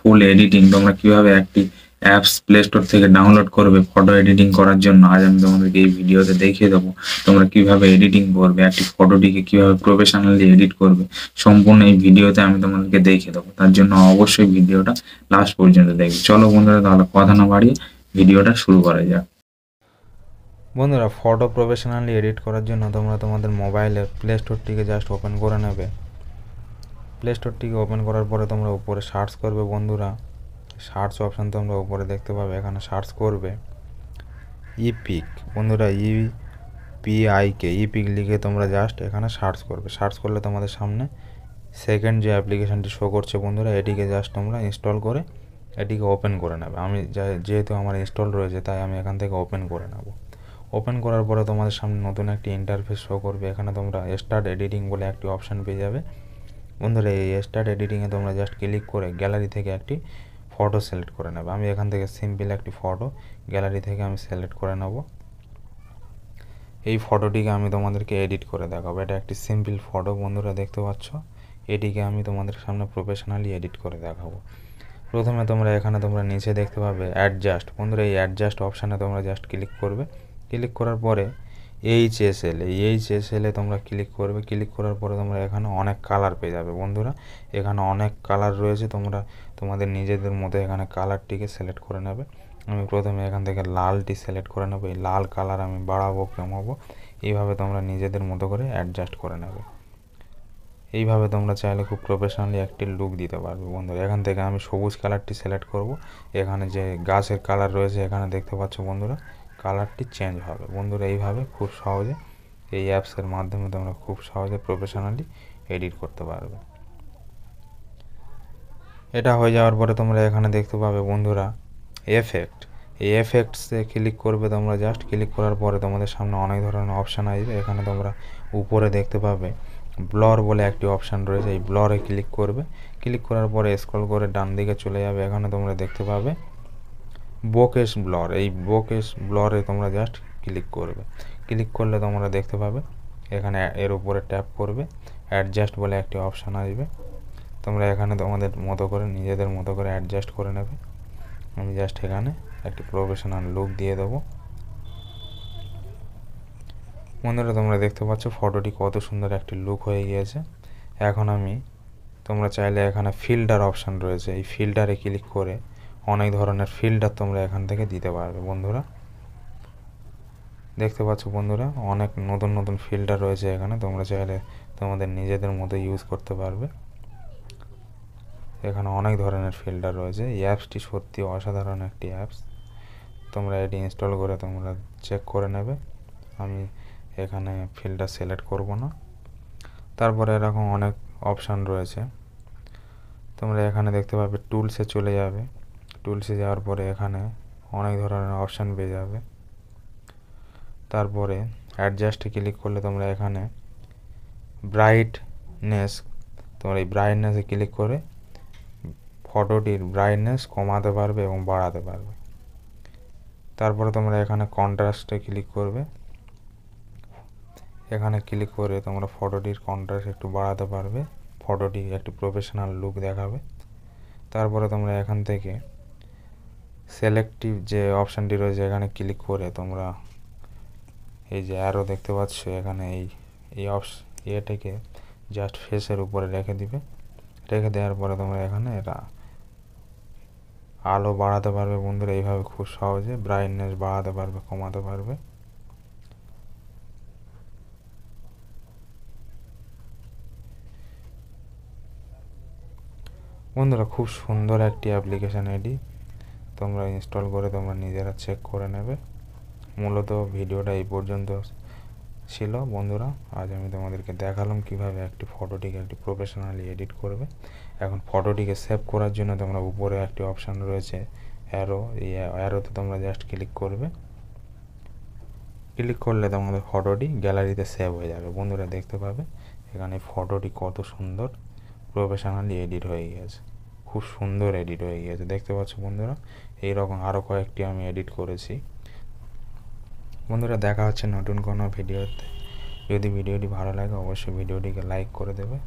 ফুল editing তোমরা কিভাবে একটি অ্যাপস প্লে স্টোর থেকে ডাউনলোড করবে ফটো এডিটিং করার জন্য আজ আমি তোমাদেরকে এই ভিডিওতে দেখিয়ে দেবো। তোমরা কিভাবে এডিটিং করবে, একটি ফটোটিকে কিভাবে প্রফেশনালি এডিট করবে, সম্পূর্ণ এই ভিডিওতে আমি তোমাদেরকে দেখিয়ে দেবো। তার জন্য অবশ্যই ভিডিওটা লাস্ট পর্যন্ত দেখবে। চলো বন্ধুরা, তাহলে কথা না বাড়িয়ে ভিডিওটা শুরু করা যাক। বন্ধুরা, ফটো প্রফেশনালি এডিট করার জন্য তোমরা তোমাদের মোবাইলের প্লে স্টোরটিকে জাস্ট ওপেন করে নেবে। প্লে স্টোরটিকে ওপেন করার পরে তোমরা উপরে সার্চ করবে। বন্ধুরা, সার্চ অপশান তোমরা উপরে দেখতে পাবে, এখানে সার্চ করবে ইপিক। বন্ধুরা, ইপিক লিখে তোমরা জাস্ট এখানে সার্চ করবে। সার্চ করলে তোমাদের সামনে সেকেন্ড যে অ্যাপ্লিকেশানটি শো করছে বন্ধুরা, এটিকে জাস্ট তোমরা ইনস্টল করে এটিকে ওপেন করে নেবে। আমি যেহেতু আমার ইনস্টল রয়েছে তাই আমি এখান থেকে ওপেন করে নেব। ওপেন করার পরে তোমাদের সামনে নতুন একটি ইন্টারফেস শো করবে। এখানে তোমরা স্টার্ট এডিটিং বলে একটি অপশান পেয়ে যাবে। বন্ধুরা, এই স্টার্ট এডিটিংয়ে তোমরা জাস্ট ক্লিক করে গ্যালারি থেকে একটি ফটো সিলেক্ট করে নেবে। আমি এখান থেকে সিম্পল একটি ফটো গ্যালারি থেকে আমি সিলেক্ট করে নেব। এই ফটোটিকে আমি তোমাদেরকে এডিট করে দেখাবো। এটা একটি সিম্পল ফটো বন্ধুরা, দেখতে পাচ্ছ। এটিকে আমি তোমাদের সামনে প্রফেশনালি এডিট করে দেখাবো। প্রথমে তোমরা এখানে তোমরা নিচে দেখতে পাবে অ্যাডজাস্ট। বন্ধুরা, এই অ্যাডজাস্ট অপশানে তোমরা জাস্ট ক্লিক করবে। ক্লিক করার পরে এইচএসএলে তোমরা ক্লিক করবে। ক্লিক করার পরে তোমরা এখানে অনেক কালার পেয়ে যাবে। বন্ধুরা, এখানে অনেক কালার রয়েছে, তোমরা তোমাদের নিজেদের মতো এখানে কালারটিকে সিলেক্ট করে নেবে। আমি প্রথমে এখান থেকে লালটি সিলেক্ট করে নেব। এই লাল কালার আমি বাড়াবো কমাবো, এইভাবে তোমরা নিজেদের মতো করে অ্যাডজাস্ট করে নেবে। এইভাবে তোমরা চাইলে খুব প্রফেশনালি একটি লুক দিতে পারবে। বন্ধুরা, এখান থেকে আমি সবুজ কালারটি সিলেক্ট করব। এখানে যে গাছের কালার রয়েছে এখানে দেখতে পাচ্ছ বন্ধুরা, কালারটি চেঞ্জ হবে। বন্ধুরা, এইভাবে খুব সহজে এই অ্যাপসের মাধ্যমে তোমরা খুব সহজে প্রফেশনালি এডিট করতে পারবে। এটা হয়ে যাওয়ার পরে তোমরা এখানে দেখতে পাবে বন্ধুরা এফেক্ট। এই এফেক্টসে ক্লিক করবে তোমরা। জাস্ট ক্লিক করার পরে তোমাদের সামনে অনেক ধরনের অপশান আসবে। এখানে তোমরা উপরে দেখতে পাবে ব্লর বলে একটি অপশান রয়েছে, এই ব্লরে ক্লিক করবে। ক্লিক করার পরে স্ক্রল করে ডান দিকে চলে যাবে। এখানে তোমরা দেখতে পাবে বোকেশ ব্লর। এই বোকেশ ব্লরে তোমরা জাস্ট ক্লিক করবে। ক্লিক করলে তোমরা দেখতে পাবে এখানে এর উপরে ট্যাপ করবে, অ্যাডজাস্ট বলে একটি অপশান আসবে। তোমরা এখানে তোমাদের মতো করে নিজেদের মতো করে অ্যাডজাস্ট করে নেবে। আমি জাস্ট এখানে একটি প্রফেশনাল লুক দিয়ে দেবো। বন্ধুরা, তোমরা দেখতে পাচ্ছ ফটোটি কত সুন্দর একটি লুক হয়ে গিয়েছে। এখন তোমরা চাইলে এখানে ফিল্টার অপশান রয়েছে, এই ফিল্টারে ক্লিক করে অনেক ধরনের ফিল্টার তোমরা এখান থেকে দিতে পারবে। বন্ধুরা, দেখতে পাচ্ছ বন্ধুরা, অনেক নতুন নতুন ফিল্টার রয়েছে এখানে, তোমরা চাইলে তোমাদের নিজেদের মতো ইউজ করতে পারবে। এখানে অনেক ধরনের ফিল্টার রয়েছে। এই অ্যাপসটি সত্যি অসাধারণ একটি অ্যাপস। তোমরা এটি ইনস্টল করে তোমরা চেক করে নেবে। আমি এখানে ফিল্টার সিলেক্ট করব না। তারপরে এরকম অনেক অপশান রয়েছে। তোমরা এখানে দেখতে পাবে টুলসে চলে যাবে। টুলসে যাওয়ার পরে এখানে অনেক ধরনের অপশান পেয়ে যাবে। তারপরে অ্যাডজাস্টে ক্লিক করলে তোমরা এখানে ব্রাইটনেস, তোমরা এই ব্রাইটনেসে ক্লিক করে ফটোটির ব্রাইটনেস কমাতে পারবে এবং বাড়াতে পারবে। তারপরে তোমরা এখানে কন্ট্রাস্টে ক্লিক করবে। এখানে ক্লিক করে তোমরা ফটোটির কন্ট্রাস্ট একটু বাড়াতে পারবে, ফটোটি একটি প্রফেশনাল লুক দেখাবে। তারপরে তোমরা এখান থেকে সিলেক্টিভ যে অপশানটি রয়েছে এখানে ক্লিক করে তোমরা এই যে অ্যারো দেখতে পাচ্ছ এখানে এই এটাকে জাস্ট ফেসের উপরে রেখে দিবে। রেখে দেওয়ার পরে তোমরা এখানে এটা আলো বাড়াতে পারবে। বন্ধুরা, এইভাবে খুব সহজে ব্রাইটনেস বাড়াতে পারবে, কমাতে পারবে। বন্ধুরা, খুব সুন্দর একটি অ্যাপ্লিকেশান এটি, তোমরা ইনস্টল করে তোমরা নিজেরা চেক করে নেবে। মূলত ভিডিওটা এই পর্যন্ত ছিল বন্ধুরা। আজ আমি তোমাদেরকে দেখালাম কিভাবে একটি ফটোটিকে একটি প্রফেশনালি এডিট করবে। এখন ফটোটিকে সেভ করার জন্য তোমরা উপরে একটি অপশান রয়েছে অ্যারো, এই অ্যারোতে তোমরা জাস্ট ক্লিক করবে। ক্লিক করলে তোমাদের ফটোটি গ্যালারিতে সেভ হয়ে যাবে। বন্ধুরা, দেখতে পাবে এখানে ফটোটি কত সুন্দর প্রফেশনালি এডিট হয়ে গিয়েছে, খুব সুন্দর এডিট হয়ে গিয়েছে। দেখতে পাচ্ছ বন্ধুরা, এইরকম আরও কয়েকটি আমি এডিট করেছি। বন্ধুরা, দেখা হচ্ছে নতুন কোনো ভিডিওতে। যদি ভিডিওটি ভালো লাগে অবশ্যই ভিডিওটিকে লাইক করে দেবে।